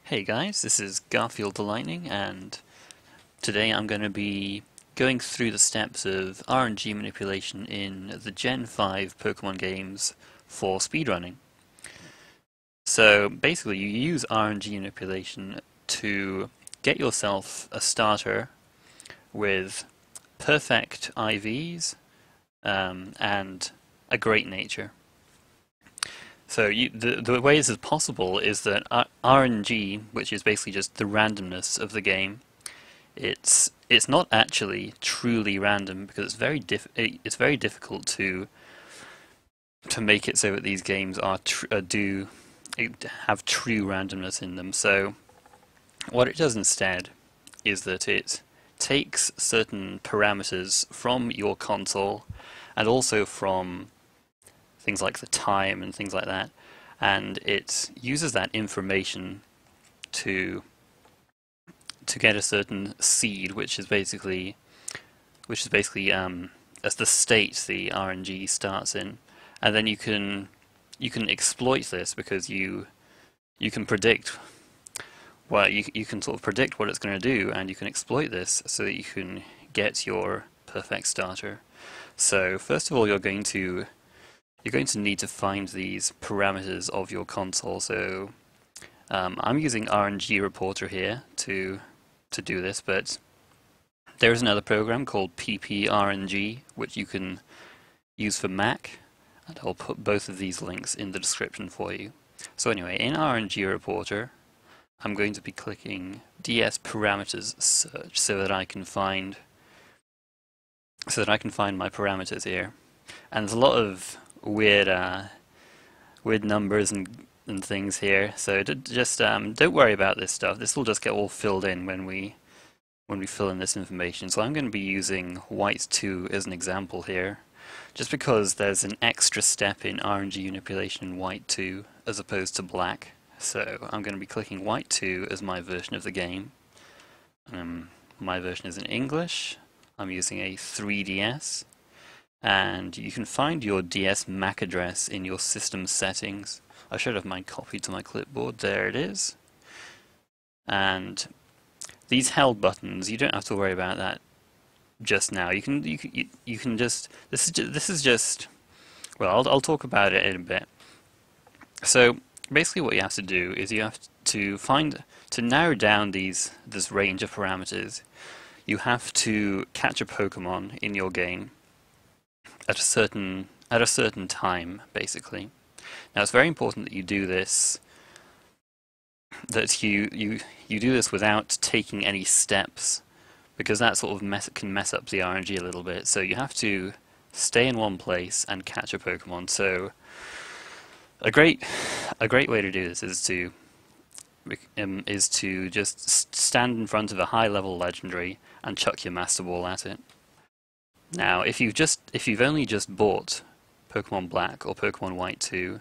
Hey guys, this is Garfield the Lightning, and today I'm going to be going through the steps of RNG manipulation in the Gen 5 Pokemon games for speedrunning. So basically you use RNG manipulation to get yourself a starter with perfect IVs and a great nature. So the way this is possible is that RNG, which is basically just the randomness of the game, it's not actually truly random because it's very difficult to make it so that these games have true randomness in them. So what it does instead is that it takes certain parameters from your console and also from things like the time and things like that, and it uses that information to get a certain seed, which is basically as the state the RNG starts in, and then you can exploit this because you can predict, well, you can sort of predict what it's going to do, and you can exploit this so that you can get your perfect starter. So first of all, you're going to need to find these parameters of your console. So I'm using RNG Reporter here to do this, but there is another program called PPRNG which you can use for Mac, and I'll put both of these links in the description for you. So anyway, in RNG Reporter, I'm going to be clicking DS Parameters Search so that I can find my parameters here. And there's a lot of weird numbers and things here, so just don't worry about this stuff. This will just get all filled in when we fill in this information. So I'm going to be using white 2 as an example here, just because there's an extra step in RNG manipulation in white 2 as opposed to black. So I'm going to be clicking white 2 as my version of the game. My version is in English. I'm using a 3DS. And you can find your DS MAC address in your system settings. I should have mine copied to my clipboard. There it is. And these held buttons, you don't have to worry about that just now. You can just this is just, well, I'll talk about it in a bit. So basically, what you have to do is you have to narrow down this range of parameters. You have to catch a Pokemon in your game at a certain time, basically. Now it's very important that you do this, that you do this without taking any steps, because that sort of can mess up the RNG a little bit. So you have to stay in one place and catch a Pokemon. So a great way to do this is to just stand in front of a high level legendary and chuck your Master Ball at it. Now, if you've only just bought Pokemon Black or Pokemon White 2,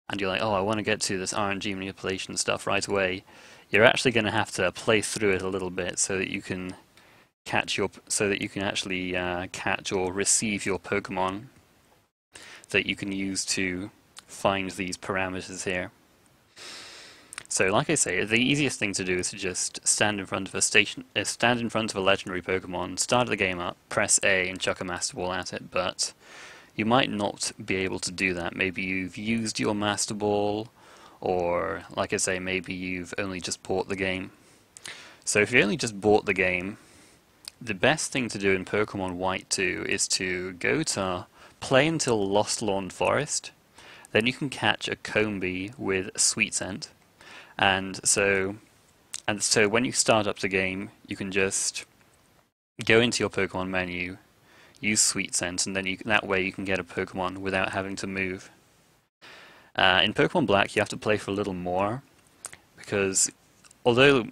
and you're like, oh, I want to get to this RNG manipulation stuff right away, you're actually going to have to play through it a little bit so that you can actually catch or receive your Pokemon that you can use to find these parameters here. So, like I say, the easiest thing to do is to just stand in front of a legendary Pokemon, start the game up, press A, and chuck a Master Ball at it. But you might not be able to do that. Maybe you've used your Master Ball, or, like I say, maybe you've only just bought the game. So if you only just bought the game, the best thing to do in Pokemon White 2 is to go to play until Lost Lawn Forest. Then you can catch a Combee with Sweet Scent. And so when you start up the game, you can just go into your Pokemon menu, use Sweet Scent, and then that way you can get a Pokemon without having to move. In Pokemon Black, you have to play for a little more, because although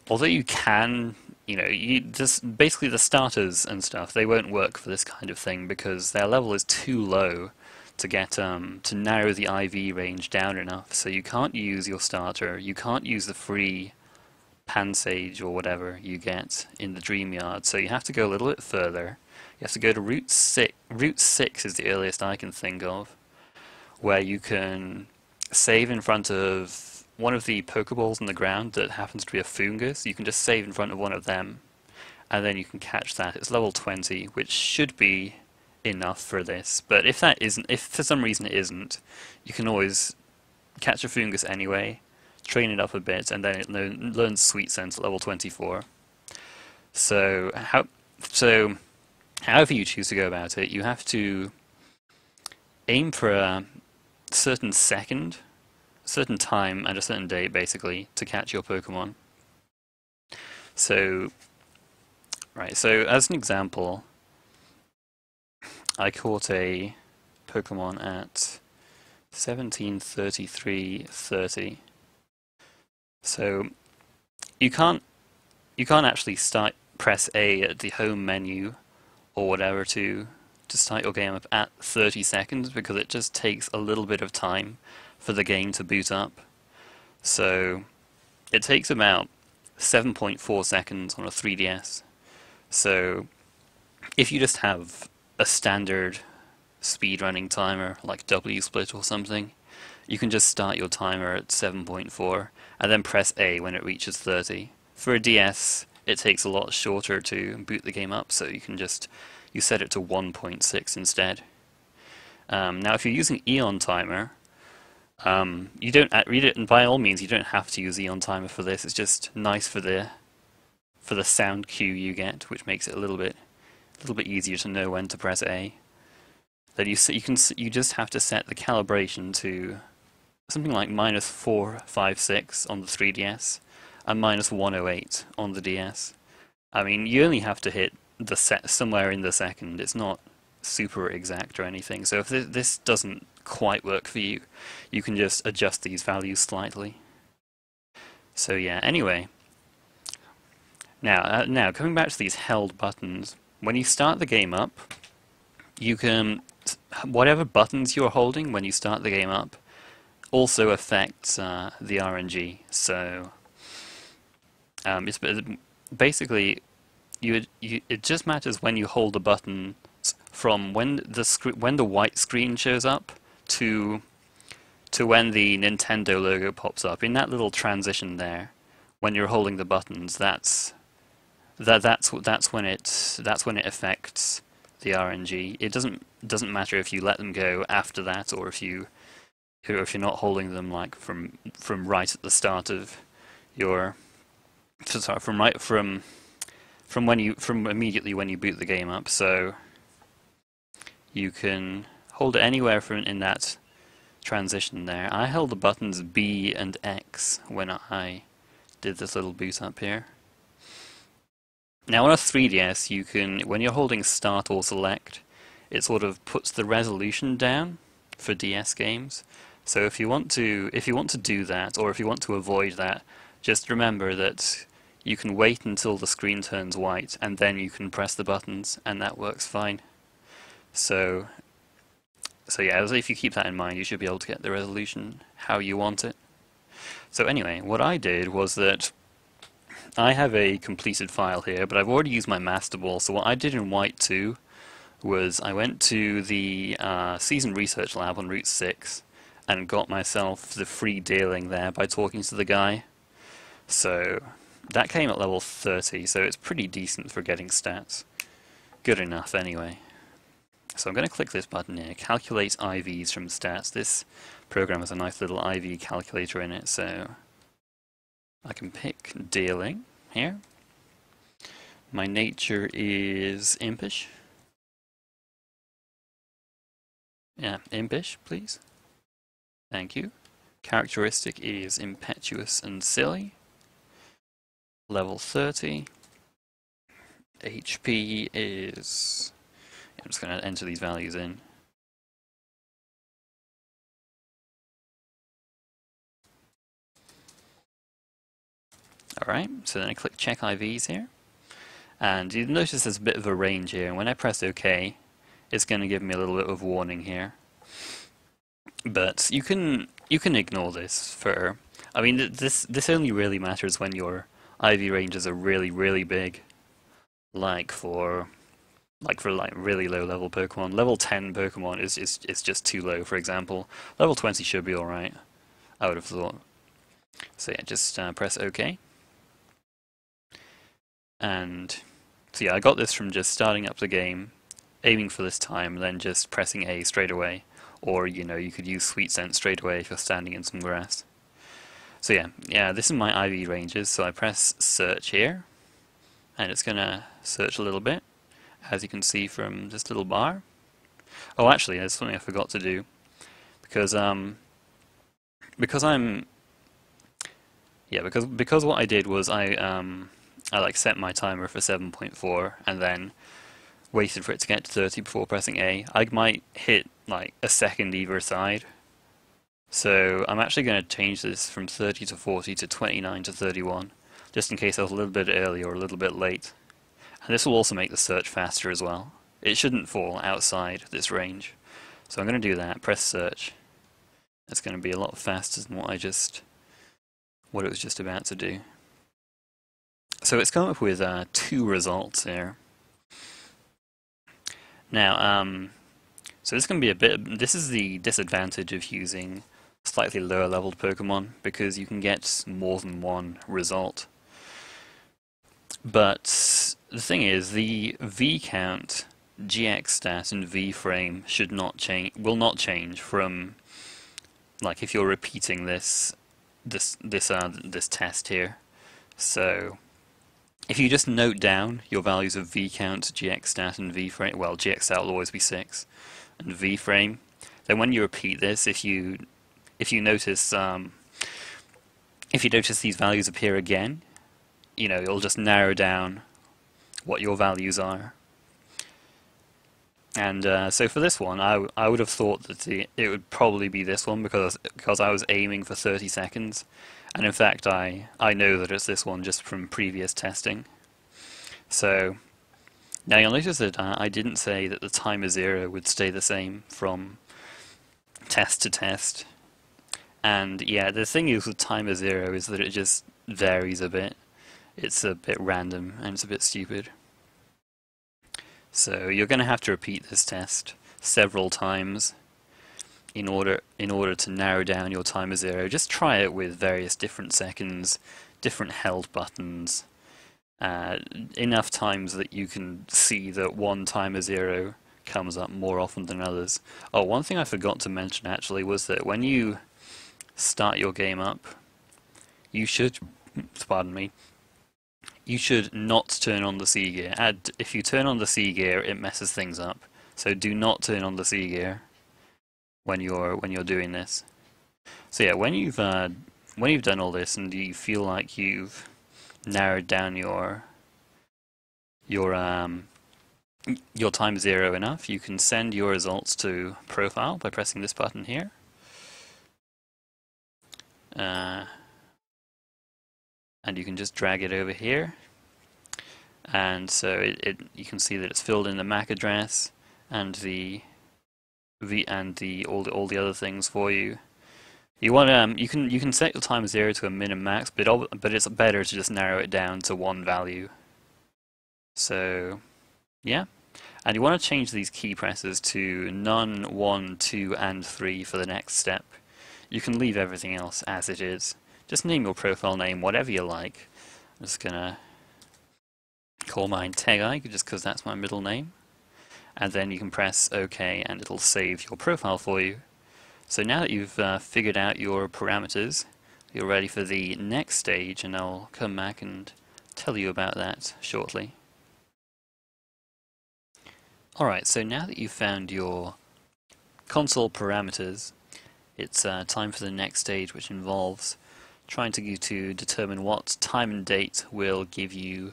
you can, just basically the starters and stuff, they won't work for this kind of thing because their level is too low to get to narrow the IV range down enough. So you can't use your starter, you can't use the free Pansage or whatever you get in the Dream Yard, so you have to go a little bit further. You have to go to Route 6. Route 6 is the earliest I can think of, where you can save in front of one of the Pokeballs on the ground that happens to be a fungus, you can just save in front of one of them, and then you can catch that. It's level 20, which should be enough for this. But if that isn't, if for some reason it isn't, you can always catch a fungus anyway, train it up a bit, and then it learns Sweet Sense at level 24. So however you choose to go about it, you have to aim for a certain second, certain time, and a certain date, basically, to catch your Pokemon. So, right, so as an example, I caught a Pokemon at 17:33:30. So you can't actually press A at the home menu or whatever to start your game up at 30 seconds, because it just takes a little bit of time for the game to boot up. So it takes about 7.4 seconds on a 3DS. So if you just have a standard speedrunning timer like W-split or something, you can just start your timer at 7.4 and then press A when it reaches 30. For a DS, it takes a lot shorter to boot the game up, so you set it to 1.6 instead. Now, if you're using Eon Timer, you don't read it, and by all means, you don't have to use Eon Timer for this. It's just nice for the sound cue you get, which makes it a little bit easier to know when to press A. Then you just have to set the calibration to something like -456 on the 3DS and -108 on the DS. I mean, you only have to hit the set somewhere in the second. It's not super exact or anything. So if this doesn't quite work for you, you can just adjust these values slightly. So yeah, anyway. Now coming back to these held buttons, when you start the game up, you can, whatever buttons you're holding when you start the game up also affects the RNG. So it's basically it just matters when you hold the button from when the white screen shows up to when the Nintendo logo pops up. In that little transition there, when you're holding the buttons, that's when it affects the RNG. It doesn't matter if you let them go after that, or if you're not holding them like from right at the start of your from immediately when you boot the game up. So you can hold it anywhere in that transition there. I held the buttons B and X when I did this little boot up here. Now on a 3DS, you can, when you're holding Start or Select, it sort of puts the resolution down for DS games. So if you want to do that, or if you want to avoid that, just remember that you can wait until the screen turns white, and then you can press the buttons, and that works fine. So yeah, if you keep that in mind, you should be able to get the resolution how you want it. So anyway, what I did was that I have a completed file here, but I've already used my master ball. So what I did in White 2 was I went to the Season Research Lab on Route 6 and got myself the free dealing there by talking to the guy. So that came at level 30, so it's pretty decent for getting stats. Good enough anyway. So I'm going to click this button here, calculate IVs from stats. This program has a nice little IV calculator in it, so I can pick dealing here. My nature is impish. Yeah, impish, please. Thank you. Characteristic is impetuous and silly. Level 30. HP is... I'm just going to enter these values in. Alright, so then I click check IVs here. And you notice there's a bit of a range here, and when I press OK, it's going to give me a little bit of warning here. But you can ignore this for... I mean, this only really matters when your IV ranges are really, really big. Like for really low level Pokemon. Level 10 Pokemon is just too low, for example. Level 20 should be alright, I would have thought. So yeah, just press OK. And so yeah, I got this from just starting up the game, aiming for this time, then just pressing A straight away. Or, you could use Sweet Scent straight away if you're standing in some grass. So yeah, this is my IV ranges, so I press search here, and it's gonna search a little bit, as you can see from this little bar. Oh, actually, there's something I forgot to do, because I'm because what I did was I like set my timer for 7.4 and then waited for it to get to 30 before pressing A. I might hit like a second either side. So I'm actually going to change this from 30 to 40 to 29 to 31, just in case I was a little bit early or a little bit late. And this will also make the search faster as well. It shouldn't fall outside this range. So I'm going to do that, press search. That's going to be a lot faster than what it was just about to do. So it's come up with 2 results here. Now, so this can be this is the disadvantage of using slightly lower leveled Pokemon, because you can get more than one result. But the thing is, the V count, GX stat, and V frame will not change from, like, if you're repeating this test here. So if you just note down your values of V count, GX stat, and V frame, well, GX stat will always be 6, and V frame, then when you repeat this, if you notice these values appear again, it'll just narrow down what your values are. And so for this one, I would have thought that it would probably be this one, because I was aiming for 30 seconds, and in fact I know that it's this one just from previous testing. So now you'll notice that I didn't say that the timer 0 would stay the same from test to test. And yeah, the thing is with timer 0 is that it just varies a bit. It's a bit random and it's a bit stupid. So you're going to have to repeat this test several times in order to narrow down your timer 0. Just try it with various different seconds, different held buttons, enough times that you can see that one timer 0 comes up more often than others. Oh, one thing I forgot to mention actually was that when you start your game up, you should, pardon me, you should not turn on the C gear. If you turn on the C gear, it messes things up. So do not turn on the C gear when you're doing this. So yeah, when you've done all this and you feel like you've narrowed down your time 0 enough, you can send your results to profile by pressing this button here. And you can just drag it over here, and so you can see that it's filled in the MAC address and all the other things for you. You can set your timer 0 to a min and max, but it's better to just narrow it down to one value. So yeah, and you want to change these key presses to none, 1, 2, and 3 for the next step. You can leave everything else as it is. Just name your profile name whatever you like. I'm just gonna call mine Tegeye, just because that's my middle name. And then you can press OK and it'll save your profile for you. So now that you've figured out your parameters, you're ready for the next stage, and I'll come back and tell you about that shortly. Alright, so now that you've found your console parameters, it's time for the next stage, which involves trying to determine what time and date will give you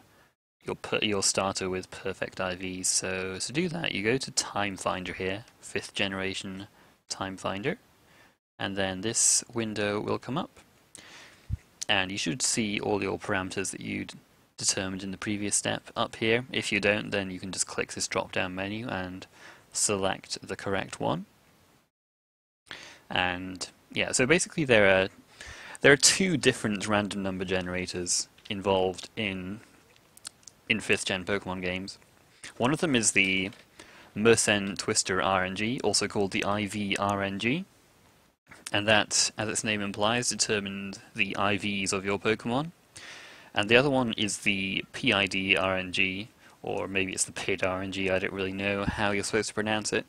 your starter with perfect IVs. So to do that, you go to Time Finder here, 5th generation Time Finder, and then this window will come up, and you should see all your parameters that you'd determined in the previous step up here. If you don't, then you can just click this drop down menu and select the correct one. And yeah, so basically there are 2 different random number generators involved in 5th gen Pokemon games. One of them is the Mersenne Twister RNG, also called the IV RNG, and that, as its name implies, determines the IVs of your Pokemon. And the other one is the PID RNG, or maybe it's the PID RNG, I don't really know how you're supposed to pronounce it,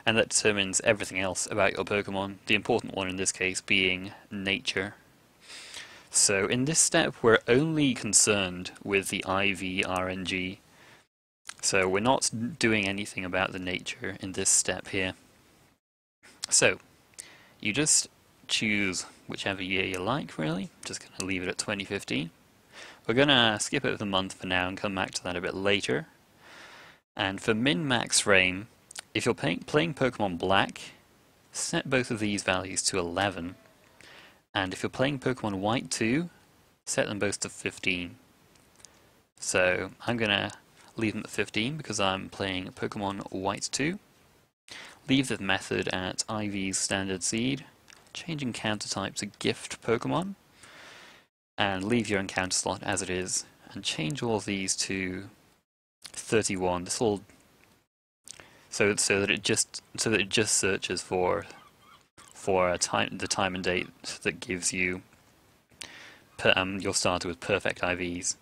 and that determines everything else about your Pokemon, the important one in this case being nature. So in this step we're only concerned with the IV RNG, so we're not doing anything about the nature in this step here. So you just choose whichever year you like, really. Just going to leave it at 2015. We're going to skip over the month for now and come back to that a bit later. And for min-max frame, if you're playing Pokemon Black, set both of these values to 11. And if you're playing Pokemon White 2, set them both to 15. So I'm going to leave them at 15 because I'm playing Pokemon White 2. Leave the method at IV standard seed, change encounter type to gift Pokemon, and leave your encounter slot as it is, and change all of these to 31. This will so that it just searches for the time and date that gives you your starter with perfect IVs.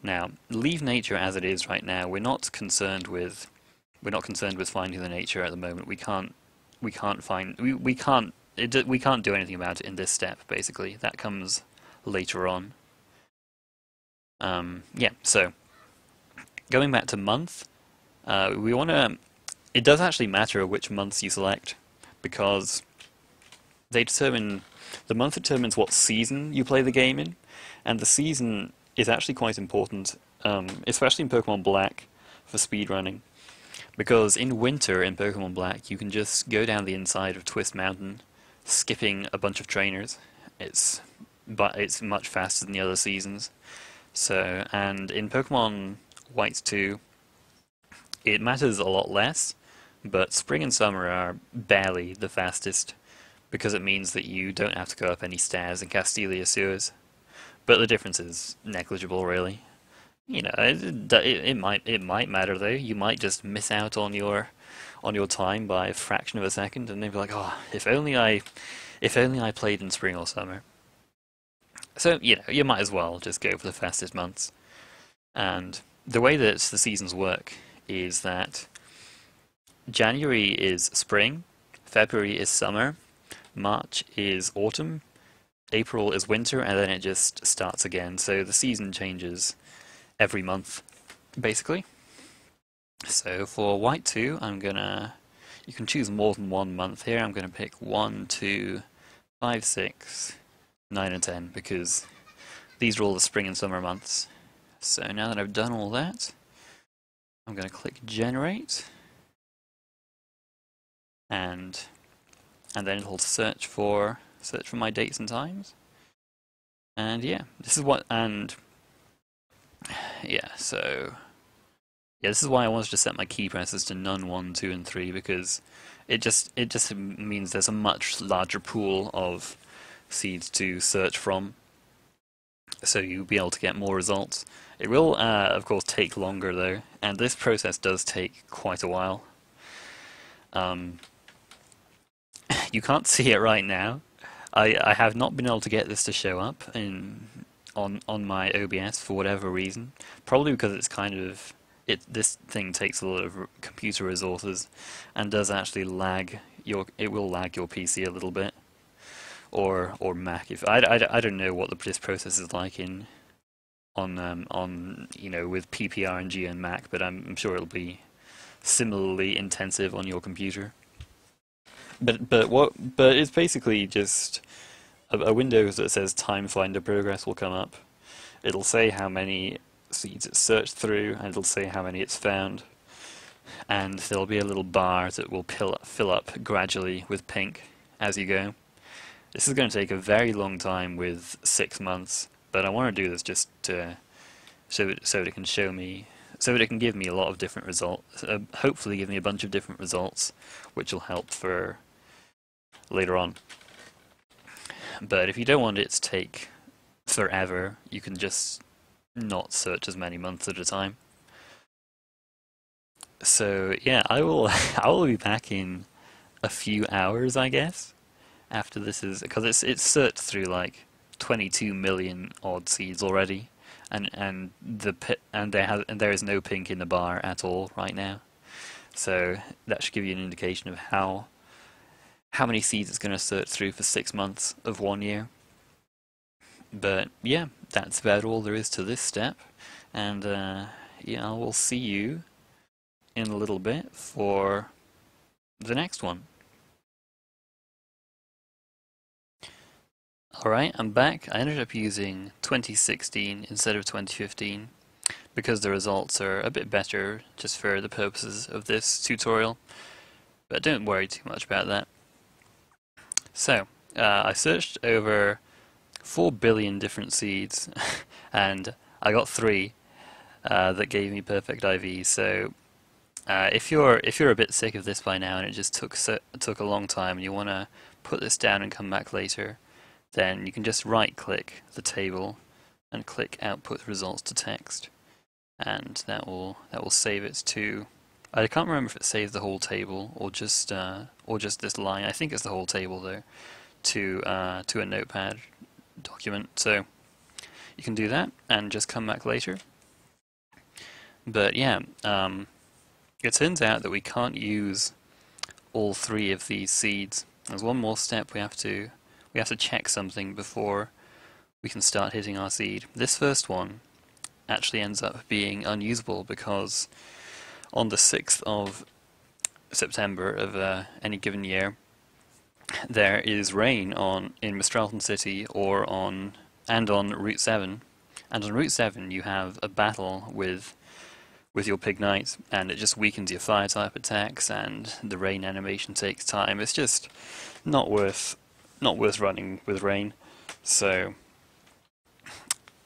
Now, leave nature as it is right now. We're not concerned with finding the nature at the moment. We can't do anything about it in this step. Basically, that comes later on. Yeah. So going back to month, we want to. It does actually matter which months you select because the month determines what season you play the game in, and the season is actually quite important, especially in Pokemon Black for speedrunning. Because in winter in Pokemon Black, you can just go down the inside of Twist Mountain, skipping a bunch of trainers. But it's much faster than the other seasons. So, and in Pokemon White 2, it matters a lot less, but spring and summer are barely the fastest, because it means that you don't have to go up any stairs in Castelia sewers. But the difference is negligible, really. You know, it might matter though. You might just miss out on your time by a fraction of a second, and then be like, oh, if only I played in spring or summer. So you know, you might as well just go for the fastest months. And the way that the seasons work is that January is spring, February is summer, March is autumn, April is winter, and then it just starts again. So the season changes every month, basically. So for White 2, you can choose more than one month here. I'm gonna pick 1, 2, 5, 6, 9, and 10 because these are all the spring and summer months. So now that I've done all that, I'm gonna click generate, and then it'll search for my dates and times. And yeah, this is why I wanted to set my key presses to none, 1, 2, and 3 because it just means there's a much larger pool of seeds to search from, so you'll be able to get more results. It will, of course, take longer though, and this process does take quite a while. You can't see it right now. I have not been able to get this to show up on my OBS for whatever reason. Probably because it's this thing takes a lot of computer resources and does actually it will lag your PC a little bit, or Mac. I don't know what this process is like on with PPRNG and Mac, but I'm sure it'll be similarly intensive on your computer. But it's basically just a window that says Time Finder Progress will come up. It'll say how many seeds it's searched through, and it'll say how many it's found. And there'll be a little bar that will fill up gradually with pink as you go. This is going to take a very long time with 6 months, but I want to do this just to so that it can show me, so that it can give me a lot of different results. Hopefully, give me a bunch of different results, which will help for later on. But if you don't want it to take forever, you can just not search as many months at a time. So yeah, I will be back in a few hours, I guess, after this is, because it's searched through like 22 million odd seeds already, and there is no pink in the bar at all right now. So that should give you an indication of how many seeds it's going to search through for 6 months of 1 year. But yeah, that's about all there is to this step, and yeah, I will see you in a little bit for the next one. Alright, I'm back. I ended up using 2016 instead of 2015 because the results are a bit better just for the purposes of this tutorial, but don't worry too much about that. So, I searched over 4 billion different seeds and I got 3 that gave me perfect IVs. So if you're a bit sick of this by now and it just took a long time and you want to put this down and come back later, then you can just right click the table and click output results to text, and that will save it to, I can't remember if it saves the whole table or just this line. I think it's the whole table though, to a notepad document. So you can do that and just come back later. But yeah, it turns out that we can't use all 3 of these seeds. There's one more step. We have to check something before we can start hitting our seed. This first one actually ends up being unusable because on the 6th of September of any given year, there is rain in Mistralton City on Route 7, and on Route 7 you have a battle with your Pig Knight, and it just weakens your fire type attacks, and the rain animation takes time. It's just not worth running with rain. So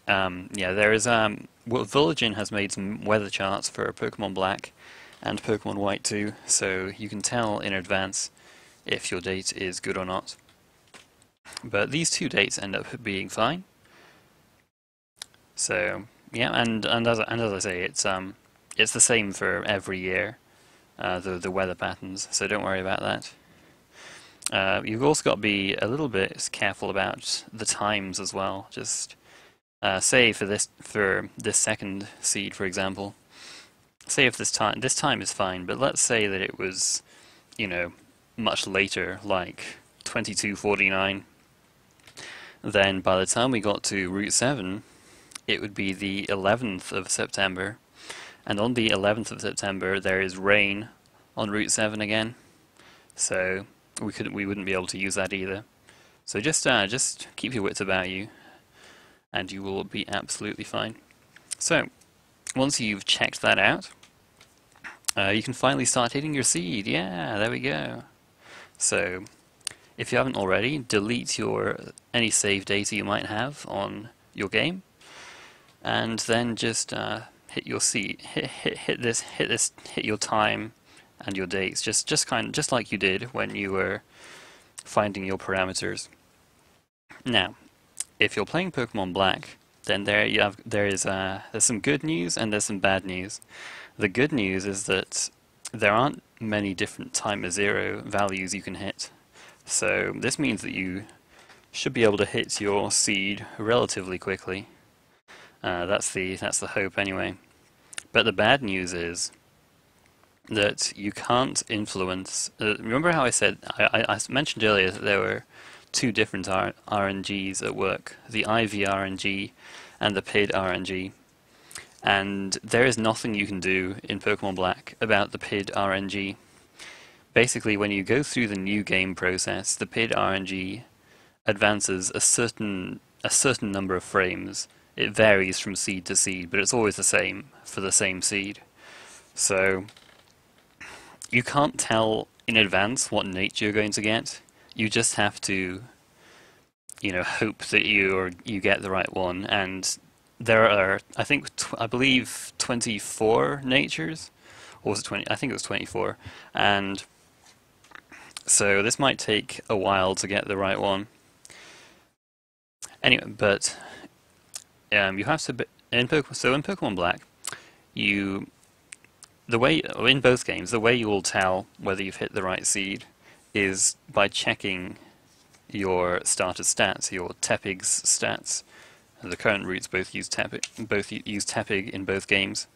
yeah, there is Villagin has made some weather charts for Pokemon Black and Pokemon White too, so you can tell in advance if your date is good or not. But these 2 dates end up being fine. So yeah, and as I say, it's the same for every year, the weather patterns. So don't worry about that. You've also got to be a little bit careful about the times as well. Just say for this second seed, for example, say if this time is fine, but let's say that it was, you know, much later, like 22:49. Then by the time we got to Route 7, it would be the 11th of September, and on the 11th of September there is rain on Route 7 again. So we wouldn't be able to use that either. So just keep your wits about you, and you will be absolutely fine. So once you've checked that out, you can finally start hitting your seed. Yeah, there we go. So if you haven't already, delete any save data you might have on your game, and then just hit your seed. Hit your time and your dates, just like you did when you were finding your parameters. Now, if you're playing Pokemon Black, then there's some good news and there's some bad news. The good news is that there aren't many different timer 0 values you can hit. So this means that you should be able to hit your seed relatively quickly. That's the hope anyway. But the bad news is that you can't influence. Remember how I said I mentioned earlier that there were 2 different RNGs at work: the IV RNG and the PID RNG. And there is nothing you can do in Pokemon Black about the PID RNG. Basically, when you go through the new game process, the PID RNG advances a certain number of frames. It varies from seed to seed, but it's always the same for the same seed. So you can't tell in advance what nature you're going to get. You just have to, you know, hope that you get the right one. And there are, I believe 24 natures, or was it 20? I think it was 24. And so this might take a while to get the right one. Anyway, but you have to in Pokemon Black, in both games, the way you will tell whether you've hit the right seed is by checking your starter's stats, your Tepig's stats. The current routes both use Tepig in both games.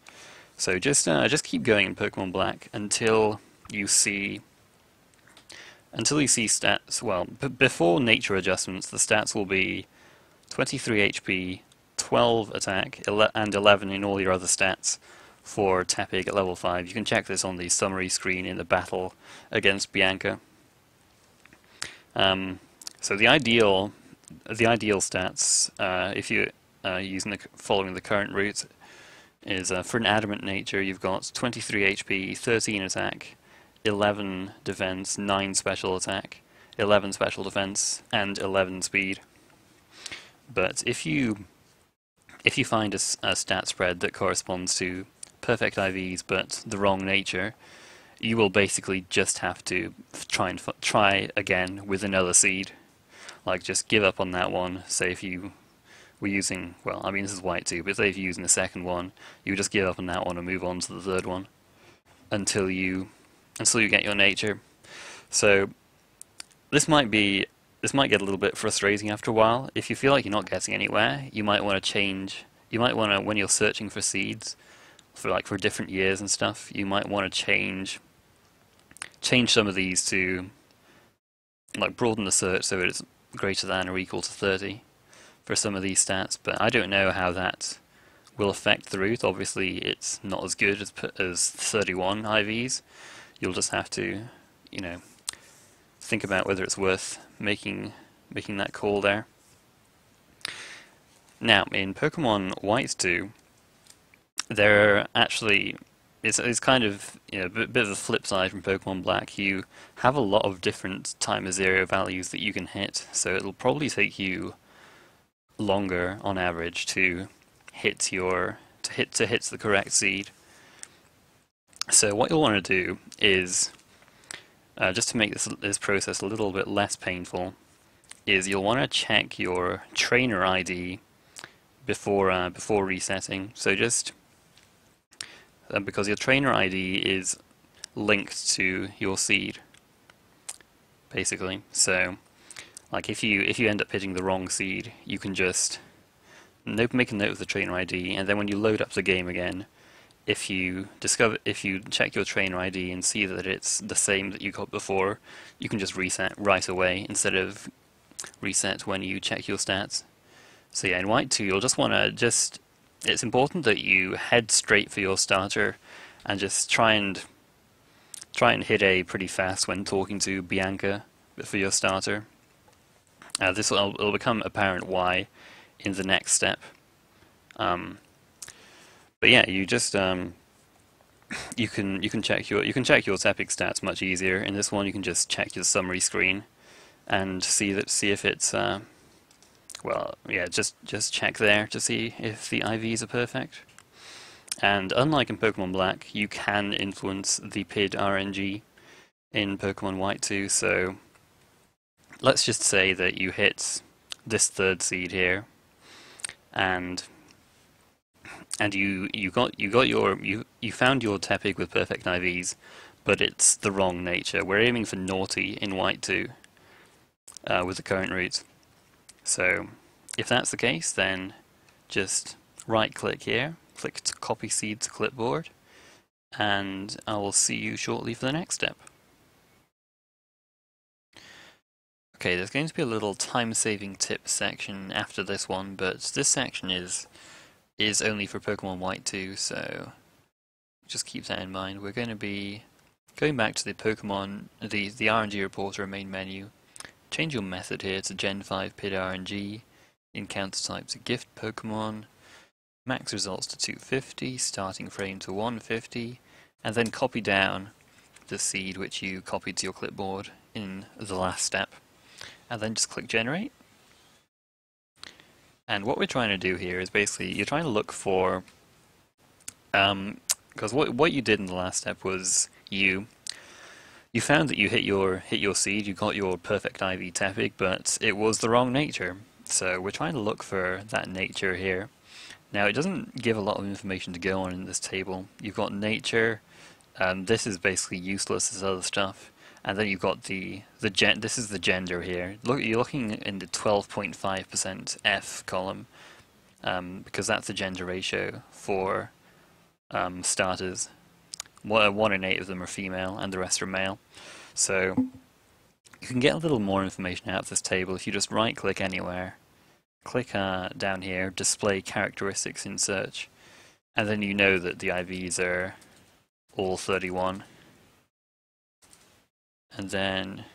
So just keep going in Pokemon Black until you see stats. Well, before nature adjustments, the stats will be 23 HP, 12 attack, and 11 in all your other stats for Tepig at level 5. You can check this on the summary screen in the battle against Bianca. So the ideal stats, if you following the current route, is for an adamant nature you've got 23 HP, 13 attack, 11 defense, 9 special attack, 11 special defense, and 11 speed. But if you find a stat spread that corresponds to perfect IVs but the wrong nature, you will basically just have to try again with another seed. Like, just give up on that one. Say if you were using, well, I mean this is white too, but say if you're using the second one, you just give up on that one and move on to the third one until you get your nature. So this might get a little bit frustrating after a while. If you feel like you're not getting anywhere, you might want to change. You might want to, when you're searching for seeds for different years and stuff, you might want to change some of these to like broaden the search so it's greater than or equal to 30 for some of these stats. But I don't know how that will affect the route. Obviously, it's not as good as 31 IVs. You'll just have to, think about whether it's worth making that call there. Now, in Pokemon White 2, there actually it's kind of a bit of a flip side from Pokemon Black. You have a lot of different timer zero values that you can hit, so it'll probably take you longer on average to hit the correct seed. So what you'll want to do is just to make this process a little bit less painful, is you'll want to check your trainer ID before resetting. So just because your trainer ID is linked to your seed, basically. So, like if you end up hitting the wrong seed, you can just make a note of the trainer ID, and then when you load up the game again, if you check your trainer ID and see that it's the same that you got before, you can just reset right away instead of reset when you check your stats. So yeah, in White 2, you'll just want to it's important that you head straight for your starter and just try and hit A pretty fast when talking to Bianca for your starter. It'll become apparent why in the next step. But yeah, you just you can check your Tepig stats much easier. In this one, you can just check your summary screen and see if it's well, yeah, just check there to see if the IVs are perfect. And unlike in Pokemon Black, you can influence the PID RNG in Pokemon White 2. So let's just say that you hit this third seed here, and you found your Tepig with perfect IVs, but it's the wrong nature. We're aiming for naughty in White 2 with the current route. So if that's the case, then just right-click here, click to copy seed to clipboard, and I will see you shortly for the next step. Okay, there's going to be a little time-saving tip section after this one, but this section is only for Pokemon White 2, so just keep that in mind. We're going to be going back to the RNG Reporter main menu. Change your method here to Gen 5 PID RNG, encounter type to gift Pokemon, max results to 250, starting frame to 150, and then copy down the seed which you copied to your clipboard in the last step. And then just click generate. And what we're trying to do here is basically you're trying to look for, because what you did in the last step was you found that you hit your seed, you got your perfect IV Tepig, but it was the wrong nature. So we're trying to look for that nature here. Now it doesn't give a lot of information to go on in this table. You've got nature, this is basically useless as other stuff, and then you've got this is the gender here. Look, you're looking in the 12.5% F column, because that's the gender ratio for starters. 1 in 8 of them are female, and the rest are male. So you can get a little more information out of this table if you just right-click anywhere, click down here, display characteristics in search, and then you know that the IVs are all 31. And then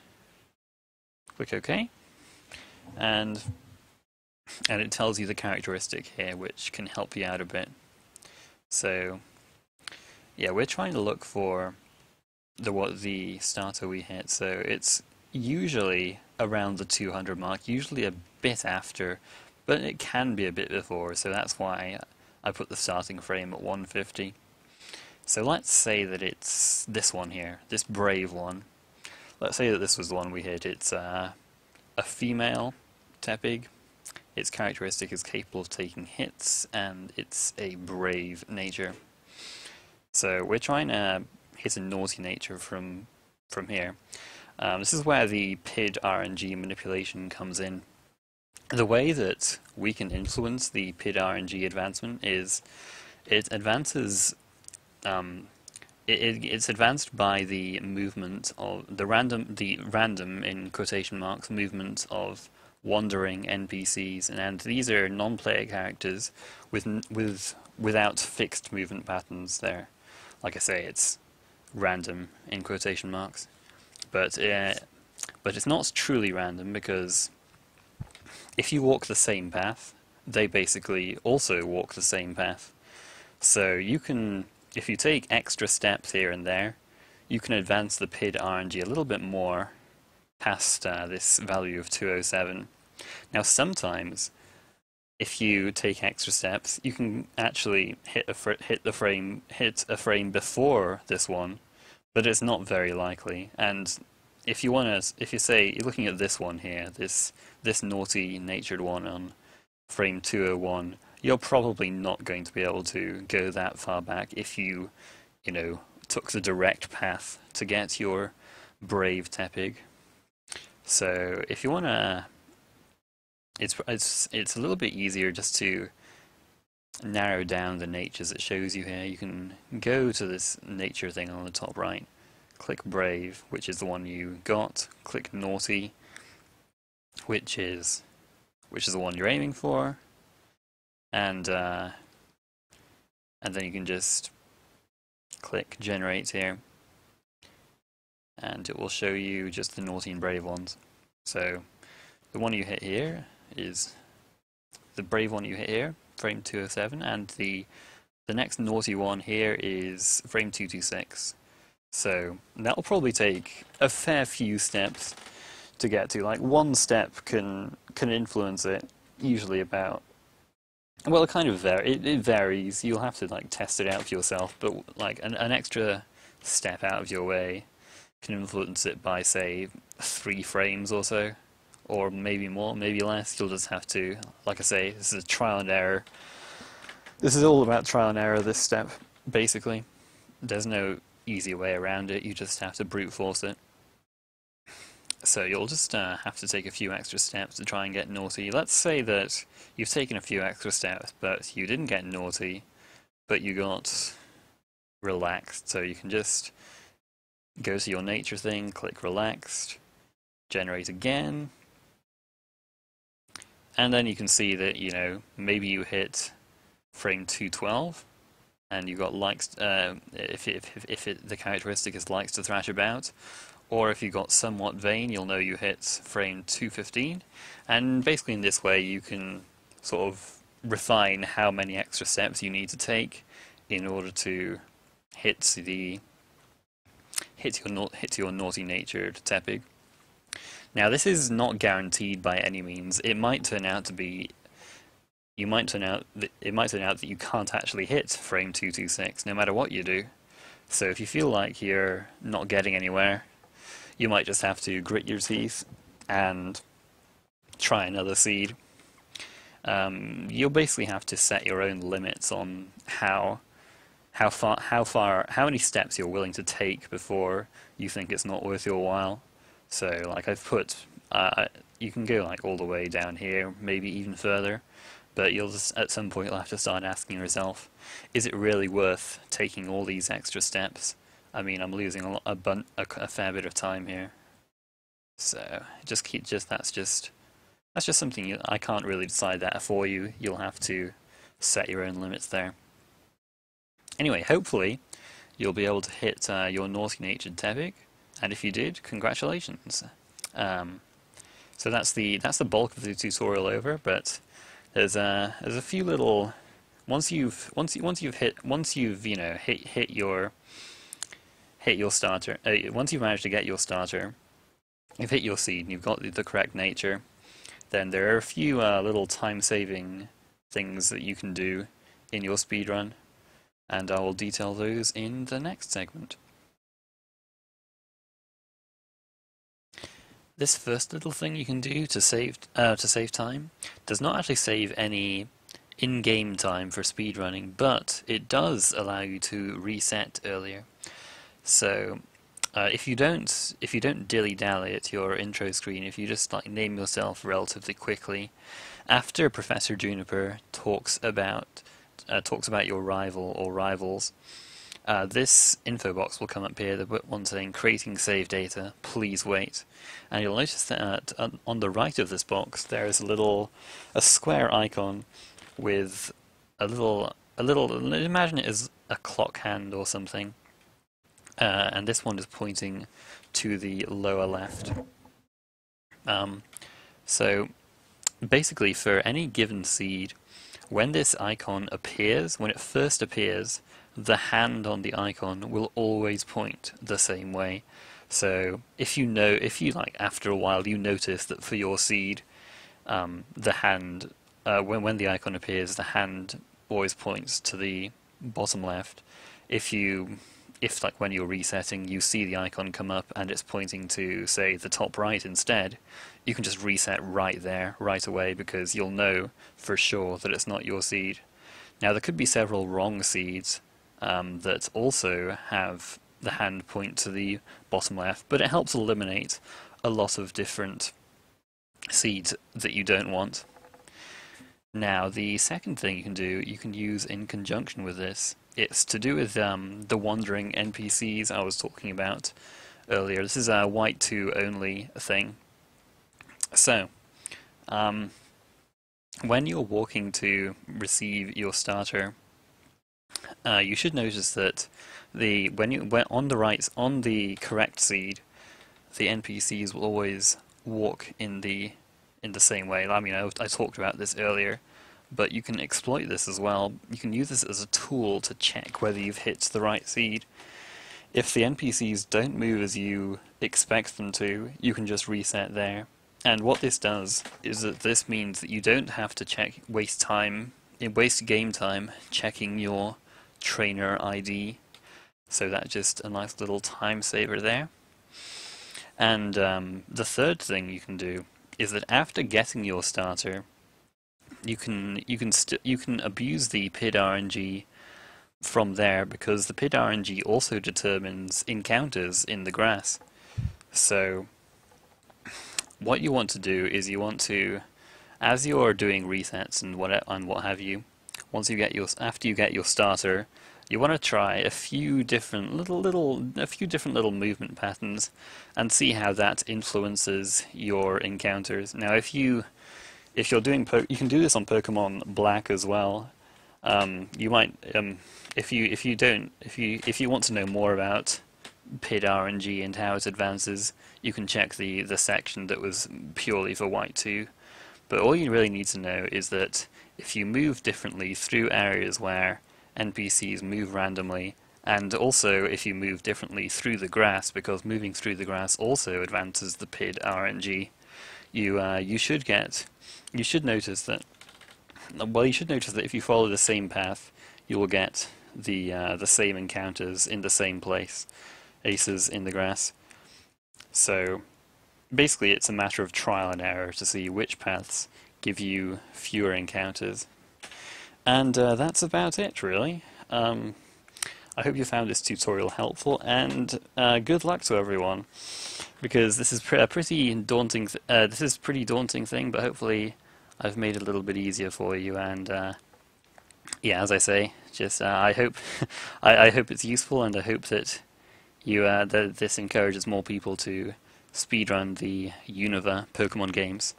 click OK, and it tells you the characteristic here, which can help you out a bit. So yeah, we're trying to look for the starter we hit. So it's usually around the 200 mark, usually a bit after, but it can be a bit before. So that's why I put the starting frame at 150. So let's say that it's this one here, this brave one. Let's say that this was the one we hit. It's a female Tepig. Its characteristic is capable of taking hits, and it's a brave nature. So we're trying to hit a naughty nature from here. This is where the PID RNG manipulation comes in. The way that we can influence the PID RNG advancement is it advances. It's advanced by the movement of the random in quotation marks movement of wandering NPCs, and these are non-player characters without fixed movement patterns. There, like I say, it's random in quotation marks, but it's not truly random, because if you walk the same path, they basically also walk the same path. So you can, if you take extra steps here and there, you can advance the PID RNG a little bit more past this value of 207. Now sometimes, if you take extra steps, you can actually hit a frame before this one, but it's not very likely. And if you say you're looking at this one here, this naughty natured one on frame 201, you're probably not going to be able to go that far back if you took the direct path to get your brave Tepig. So if you want to, it's a little bit easier just to narrow down the natures it shows you here. You can go to this nature thing on the top right, click brave, which is the one you got, click naughty, which is the one you're aiming for, and then you can just click generate here, and it will show you just the naughty and brave ones. So the one you hit here is the brave one you hit here, frame 207, and the next naughty one here is frame 226. So that'll probably take a fair few steps to get to. Like, one step can influence it, usually about, well, it kind of it varies. You'll have to like test it out for yourself, but like an extra step out of your way can influence it by, say, 3 frames or so, or maybe more, maybe less. You'll just have to, like I say, this is a trial and error. This is all about trial and error, this step, basically. There's no easy way around it, you just have to brute force it. So you'll just have to take a few extra steps to try and get naughty. Let's say that you've taken a few extra steps, but you didn't get naughty, but you got relaxed. So you can just go to your nature thing, click relaxed, generate again, and then you can see that, maybe you hit frame 212, and you got likes, if the characteristic is likes to thrash about, or if you got somewhat vain, you'll know you hit frame 215, and basically in this way you can sort of refine how many extra steps you need to take in order to hit your naughty-natured Tepig. Now this is not guaranteed by any means. It might turn out that you can't actually hit frame 226 no matter what you do. So if you feel like you're not getting anywhere, you might just have to grit your teeth and try another seed. You'll basically have to set your own limits on how how many steps you're willing to take before you think it's not worth your while. So like I've put, you can go like all the way down here, maybe even further, but you'll just at some point you'll have to start asking yourself, is it really worth taking all these extra steps? I mean, I'm losing a fair bit of time here. So that's just something I can't really decide that for you. You'll have to set your own limits there. Anyway, hopefully you'll be able to hit your naughty-natured Tepig, and if you did, congratulations. So that's the bulk of the tutorial over. But there's a few little once you've you know hit your starter. Once you've managed to get your starter, you've hit your seed, and you've got the correct nature. Then there are a few little time-saving things that you can do in your speedrun, and I will detail those in the next segment. This first little thing you can do to save time does not actually save any in-game time for speedrunning, but it does allow you to reset earlier. So if you don't dilly-dally at your intro screen, if you just like name yourself relatively quickly, after Professor Juniper talks about your rival or rivals, this info box will come up here, the one saying creating save data, please wait. And you'll notice that on the right of this box there is a square icon with a little imagine it as a clock hand or something. And this one is pointing to the lower left. So basically for any given seed, when this icon appears, when it first appears, the hand on the icon will always point the same way. So if you like after a while you notice that for your seed, the hand, when the icon appears, the hand always points to the bottom left. If like when you're resetting you see the icon come up and it's pointing to, say, the top right instead, you can just reset right there, right away, because you'll know for sure that it's not your seed. Now there could be several wrong seeds that also have the hand point to the bottom left, but it helps eliminate a lot of different seeds that you don't want. Now the second thing you can use in conjunction with this. It's to do with the wandering NPCs I was talking about earlier. This is a white 2 only thing. So, when you're walking to receive your starter, you should notice that when on the correct seed, the NPCs will always walk in the same way. I mean, I talked about this earlier. But you can exploit this as well. You can use this as a tool to check whether you've hit the right seed. If the NPCs don't move as you expect them to, you can just reset there. And what this does is that this means that you don't have to waste game time checking your trainer ID. So that's just a nice little time saver there. And the third thing you can do is that after getting your starter, you can abuse the PID RNG from there, because the PID RNG also determines encounters in the grass. So what you want to do is as you're doing resets and what have you, after you get your starter, you want to try a few different little movement patterns and see how that influences your encounters. Now if you're doing you can do this on Pokemon Black as well. You might if you want to know more about PID RNG and how it advances, you can check the section that was purely for White 2. But all you really need to know is that if you move differently through areas where NPCs move randomly, and also if you move differently through the grass, because moving through the grass also advances the PID RNG, you should notice that if you follow the same path, you will get the same encounters in the same place, aces in the grass. So basically it's a matter of trial and error to see which paths give you fewer encounters. And that's about it, really. I hope you found this tutorial helpful, and good luck to everyone, because this is a pretty daunting. This is a pretty daunting thing, but hopefully I've made it a little bit easier for you. And yeah, as I say, just I hope I hope it's useful, and I hope that that this encourages more people to speedrun the Unova Pokemon games.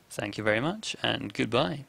Thank you very much, and goodbye.